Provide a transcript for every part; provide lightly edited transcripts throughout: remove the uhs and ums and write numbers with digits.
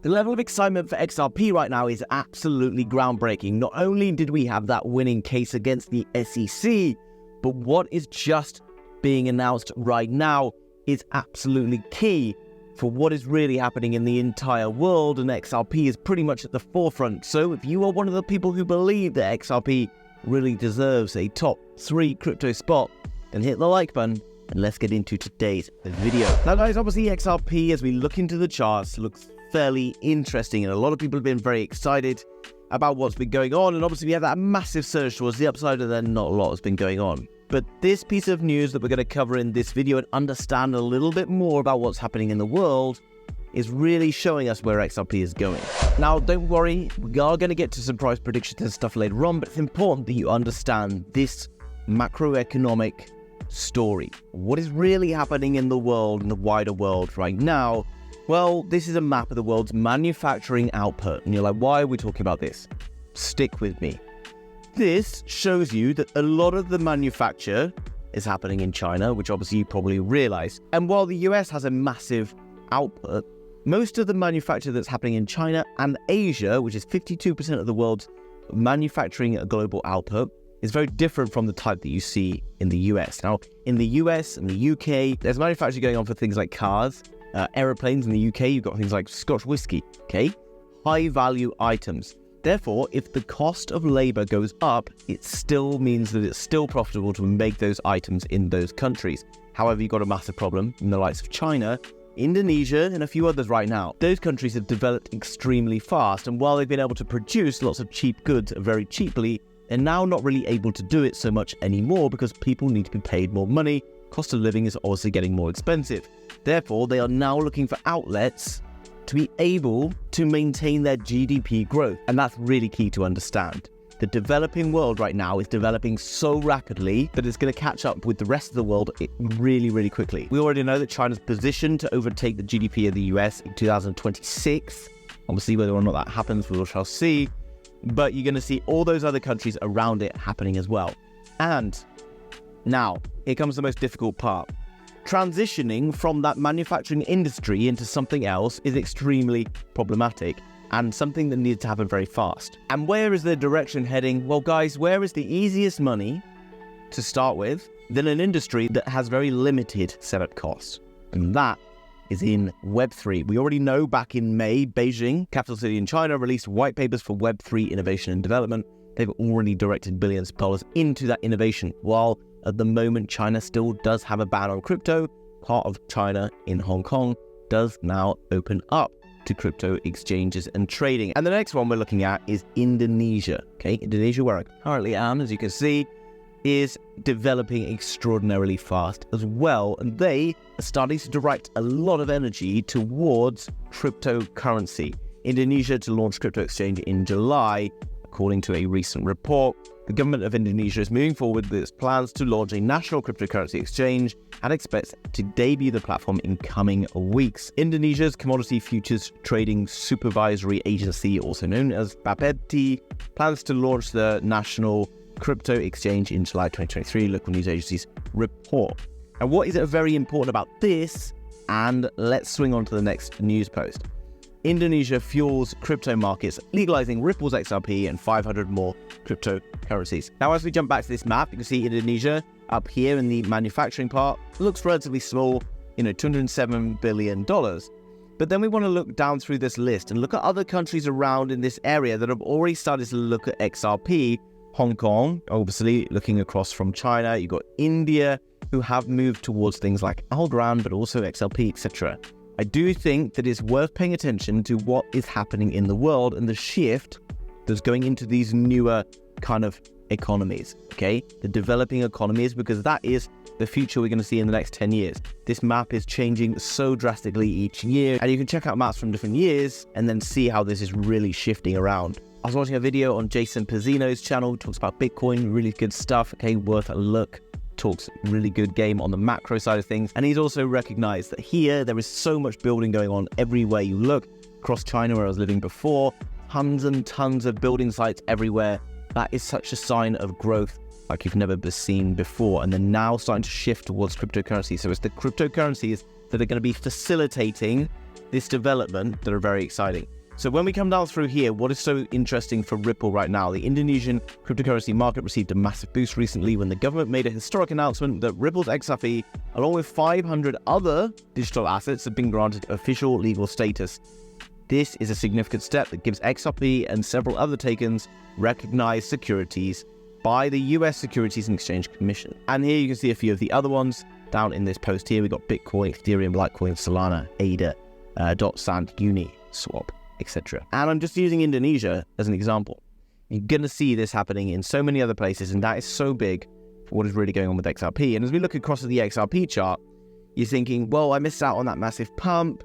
The level of excitement for XRP right now is absolutely groundbreaking. Not only did we have that winning case against the SEC, but what is just being announced right now is absolutely key for what is really happening in the entire world, and XRP is pretty much at the forefront. So if you are one of the people who believe that XRP really deserves a top 3 crypto spot, then hit the like button and let's get into today's video. Now guys, obviously XRP, as we look into the charts, looks fairly interesting, and a lot of people have been very excited about what's been going on, and obviously we have that massive surge towards the upside, and then not a lot has been going on. But this piece of news that we're going to cover in this video and understand a little bit more about what's happening in the world is really showing us where XRP is going. Now, don't worry, we are going to get to some price predictions and stuff later on, but it's important that you understand this macroeconomic story. What is really happening in the world, in the wider world right now? Well, this is a map of the world's manufacturing output. And you're like, why are we talking about this? Stick with me. This shows you that a lot of the manufacture is happening in China, which obviously you probably realize. And while the US has a massive output, most of the manufacture that's happening in China and Asia, which is 52% of the world's manufacturing global output, is very different from the type that you see in the US. Now, in the US and the UK, there's manufacturing going on for things like cars, aeroplanes. In the UK, you've got things like Scotch whiskey, okay? High value items. Therefore, if the cost of labor goes up, it still means that it's still profitable to make those items in those countries. However, you've got a massive problem in the likes of China, Indonesia, and a few others right now. Those countries have developed extremely fast, and while they've been able to produce lots of cheap goods very cheaply, they're now not really able to do it so much anymore because people need to be paid more money. Cost of living is also getting more expensive. Therefore, they are now looking for outlets to be able to maintain their GDP growth. And that's really key to understand. The developing world right now is developing so rapidly that it's going to catch up with the rest of the world really, really quickly. We already know that China's positioned to overtake the GDP of the US in 2026. Obviously, whether or not that happens, we shall see. But you're going to see all those other countries around it happening as well. And now, here comes the most difficult part. Transitioning from that manufacturing industry into something else is extremely problematic and something that needs to happen very fast. And where is the direction heading? Well, guys, where is the easiest money to start with than an industry that has very limited setup costs? And that is in Web3. We already know back in May, Beijing, capital city in China, released white papers for Web3 innovation and development. They've already directed billions of dollars into that innovation. While at the moment, China still does have a ban on crypto, part of China in Hong Kong does now open up to crypto exchanges and trading. And the next one we're looking at is Indonesia. Okay, Indonesia, where I currently am, as you can see, is developing extraordinarily fast as well. And they are starting to direct a lot of energy towards cryptocurrency. Indonesia to launch crypto exchange in July, according to a recent report. The government of Indonesia is moving forward with its plans to launch a national cryptocurrency exchange and expects to debut the platform in coming weeks. Indonesia's Commodity Futures Trading Supervisory Agency, also known as Bapepti, plans to launch the national crypto exchange in July 2023, local news agencies report. And what is very important about this? And let's swing on to the next news post. Indonesia fuels crypto markets, legalizing Ripple's XRP and 500 more cryptocurrencies. Now, as we jump back to this map, you can see Indonesia up here in the manufacturing part looks relatively small, $207 billion. But then we want to look down through this list and look at other countries around in this area that have already started to look at XRP. Hong Kong, obviously looking across from China. You've got India, who have moved towards things like Algorand, but also XRP, etc. I do think that it's worth paying attention to what is happening in the world and the shift that's going into these newer kind of economies, okay? The developing economies, because that is the future we're going to see in the next 10 years. This map is changing so drastically each year, and you can check out maps from different years and then see how this is really shifting around. I was watching a video on Jason Pizzino's channel, who talks about Bitcoin, really good stuff, okay, worth a look. Talks really good game on the macro side of things, and he's also recognized that here there is so much building going on everywhere you look. Across China, where I was living before, tons and tons of building sites everywhere. That is such a sign of growth like you've never seen before, and they're now starting to shift towards cryptocurrency. So it's the cryptocurrencies that are going to be facilitating this development that are very exciting. So when we come down through here, what is so interesting for Ripple right now? The Indonesian cryptocurrency market received a massive boost recently when the government made a historic announcement that Ripple's XRP, along with 500 other digital assets, have been granted official legal status. This is a significant step that gives XRP and several other tokens recognized securities by the US Securities and Exchange Commission. And here you can see a few of the other ones. Down in this post here, we got Bitcoin, Ethereum, Litecoin, Solana, ADA, .sand, Uniswap, etc. And I'm just using Indonesia as an example. You're going to see this happening in so many other places, and that is so big for what is really going on with XRP. And as we look across at the XRP chart, you're thinking, well, I missed out on that massive pump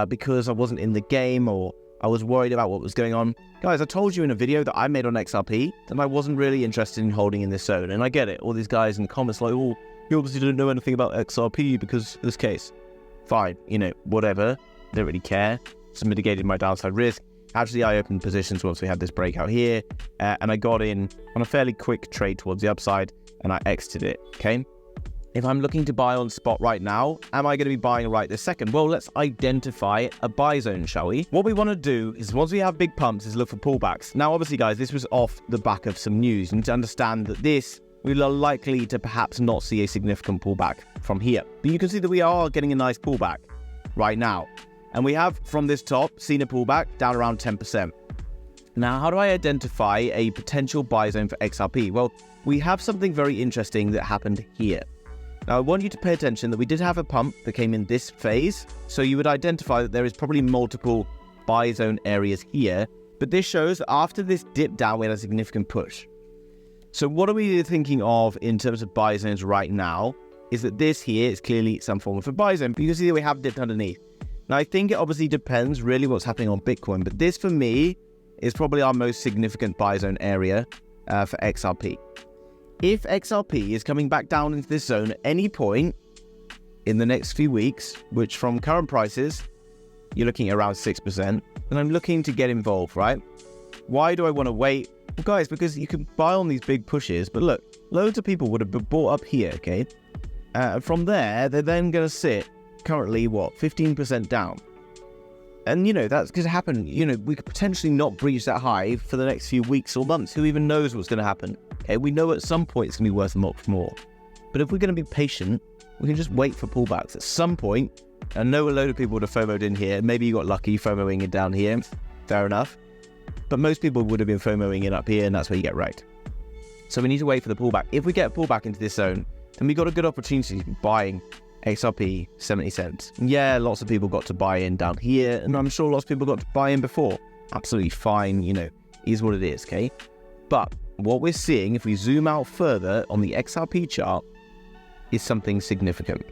because I wasn't in the game, or I was worried about what was going on. Guys, I told you in a video that I made on XRP that I wasn't really interested in holding in this zone. And I get it. All these guys in the comments like, oh, you obviously didn't know anything about XRP because of this case. Fine, whatever. Don't really care. It's mitigated my downside risk. Actually, I opened positions once we had this breakout here, and I got in on a fairly quick trade towards the upside, and I exited it, okay? If I'm looking to buy on spot right now, am I going to be buying right this second? Well, let's identify a buy zone, shall we? What we want to do is, once we have big pumps, is look for pullbacks. Now, obviously, guys, this was off the back of some news. You need to understand that we are likely to perhaps not see a significant pullback from here. But you can see that we are getting a nice pullback right now. And we have, from this top, seen a pullback down around 10%. Now, how do I identify a potential buy zone for XRP? Well, we have something very interesting that happened here. Now, I want you to pay attention that we did have a pump that came in this phase. So you would identify that there is probably multiple buy zone areas here. But this shows that after this dip down, we had a significant push. So what are we thinking of in terms of buy zones right now is that this here is clearly some form of a buy zone. But you can see that we have dipped underneath. Now, I think it obviously depends really what's happening on Bitcoin, but this for me is probably our most significant buy zone area for XRP. If XRP is coming back down into this zone at any point in the next few weeks, which from current prices, you're looking at around 6%, then I'm looking to get involved, right? Why do I want to wait? Well, guys, because you can buy on these big pushes, but look, loads of people would have bought up here, okay? From there, they're then going to sit currently, 15% down. And, that's going to happen. We could potentially not breach that high for the next few weeks or months. Who even knows what's going to happen? Okay, we know at some point it's going to be worth much more. But if we're going to be patient, we can just wait for pullbacks. At some point, I know a load of people would have FOMO'd in here. Maybe you got lucky FOMOing it down here. Fair enough. But most people would have been FOMOing it up here, and that's where you get right. So we need to wait for the pullback. If we get a pullback into this zone, then we got a good opportunity to buying XRP 70 cents. Yeah, lots of people got to buy in down here, and I'm sure lots of people got to buy in before. Absolutely fine, is what it is, okay? But what we're seeing, if we zoom out further on the XRP chart, is something significant.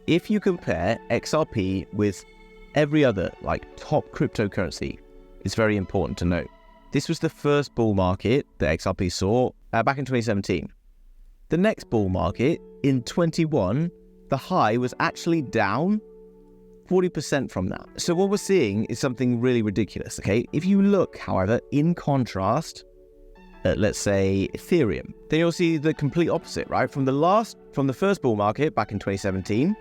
If you compare XRP with every other, top cryptocurrency, it's very important to note. This was the first bull market that XRP saw back in 2017. The next bull market in 21, the high was actually down 40% from that. So what we're seeing is something really ridiculous, okay? If you look, however, in contrast at, let's say, Ethereum, then you'll see the complete opposite, right? From the first bull market back in 2017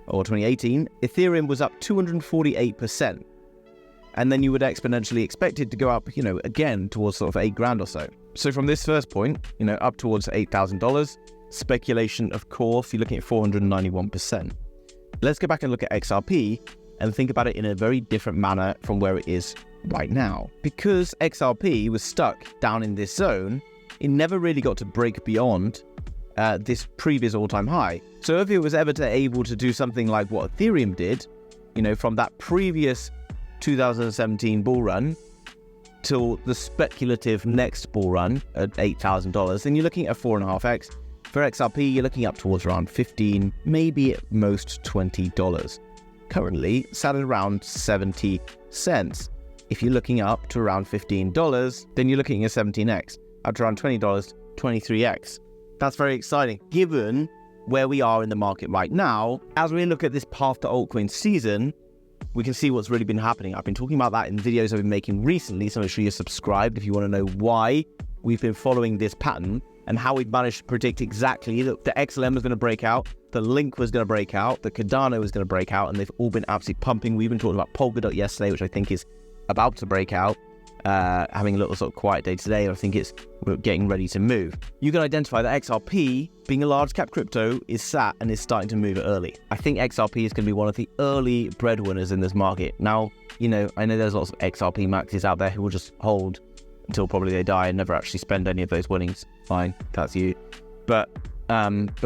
or 2018, Ethereum was up 248%. And then you would exponentially expect it to go up, again towards sort of $8,000 or so. So from this first point, up towards $8,000, speculation, of course, you're looking at 491%. Let's go back and look at XRP and think about it in a very different manner from where it is right now. Because XRP was stuck down in this zone, it never really got to break beyond this previous all-time high. So if it was ever able to do something like what Ethereum did, from that previous 2017 bull run till the speculative next bull run at $8,000, then you're looking at a 4.5x. For XRP, you're looking up towards around $15, maybe at most $20. Currently, sat at around 70 cents. If you're looking up to around $15, then you're looking at 17x. Up to around $20, 23x. That's very exciting, given where we are in the market right now. As we look at this path to altcoin season, we can see what's really been happening. I've been talking about that in videos I've been making recently, so make sure you're subscribed if you want to know why we've been following this pattern and how we've managed to predict exactly that the XLM is going to break out, the the Link was going to break out, the Cardano was going to break out, and they've all been absolutely pumping. We even talked about Polkadot yesterday, which I think is about to break out, having a little sort of quiet day today. I think we're getting ready to move. You can identify that XRP, being a large cap crypto, is sat and is starting to move early. I think XRP is going to be one of the early breadwinners in this market. Now, you know, I know there's lots of XRP maxes out there who will just hold until probably they die and never actually spend any of those winnings. Fine, that's you. But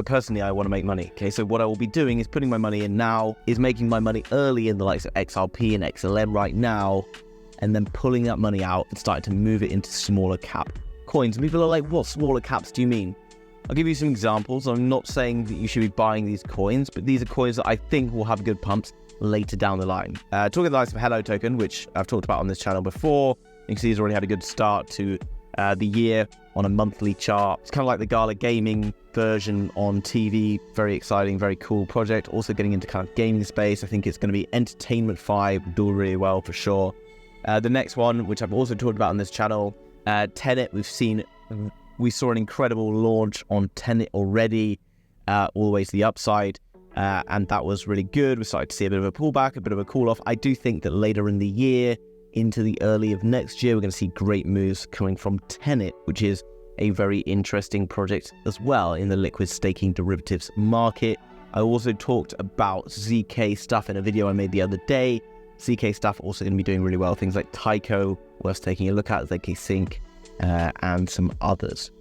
personally, I want to make money. Okay, so what I will be doing is putting my money in now, is making my money early in the likes of XRP and XLM right now, and then pulling that money out and starting to move it into smaller cap coins. And people are like, what smaller caps do you mean? I'll give you some examples. I'm not saying that you should be buying these coins, but these are coins that I think will have good pumps later down the line. Talking of the likes of ALTCOIN, which I've talked about on this channel before, you can see he's already had a good start to the year on a monthly chart. It's kind of like the Gala Gaming version on TV. Very exciting, very cool project. Also getting into kind of gaming space. I think it's going to be Entertainment 5, do really well for sure. The next one, which I've also talked about on this channel, Tenet. We saw an incredible launch on Tenet already, all the way to the upside, and that was really good. We started to see a bit of a pullback, a bit of a cool off. I do think that later in the year, into the early of next year, we're going to see great moves coming from Tenet, which is a very interesting project as well in the liquid staking derivatives market. I also talked about ZK stuff in a video I made the other day. ZK stuff also going to be doing really well. Things like Tyco, worth taking a look at, ZK Sync, and some others.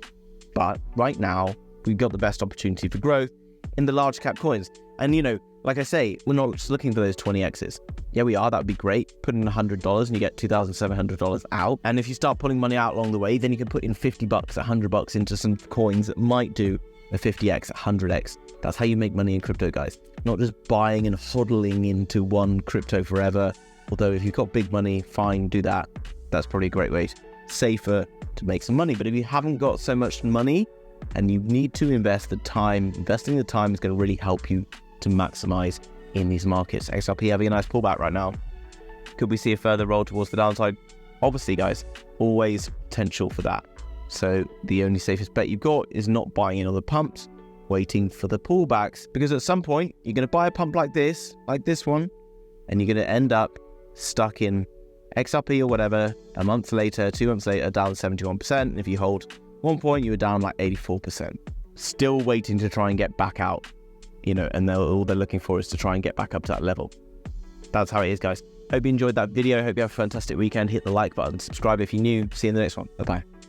But right now, we've got the best opportunity for growth in the large cap coins. And you know, like I say, we're not just looking for those 20x's. Yeah, we are. That would be great. Put in $100 and you get $2,700 out. And if you start pulling money out along the way, then you can put in $50, $100 into some coins that might do a 50x, 100x. That's how you make money in crypto, guys. Not just buying and hodling into one crypto forever. Although if you've got big money, fine, do that. That's probably a great way. Safer to make some money. But if you haven't got so much money and you need to invest the time, investing the time is going to really help you to maximize in these markets. XRP having a nice pullback right now. Could we see a further roll towards the downside? Obviously, guys, always potential for that. So the only safest bet you've got is not buying in other pumps, waiting for the pullbacks, because at some point you're going to buy a pump like this one, and you're going to end up stuck in XRP or whatever. A month later, 2 months later, down 71%. And if you hold 1 point, you were down like 84%. Still waiting to try and get back out. You know, and all they're looking for is to try and get back up to that level. That's how it is, guys. Hope you enjoyed that video. Hope you have a fantastic weekend. Hit the like button, subscribe if you're new. See you in the next one. Bye-bye.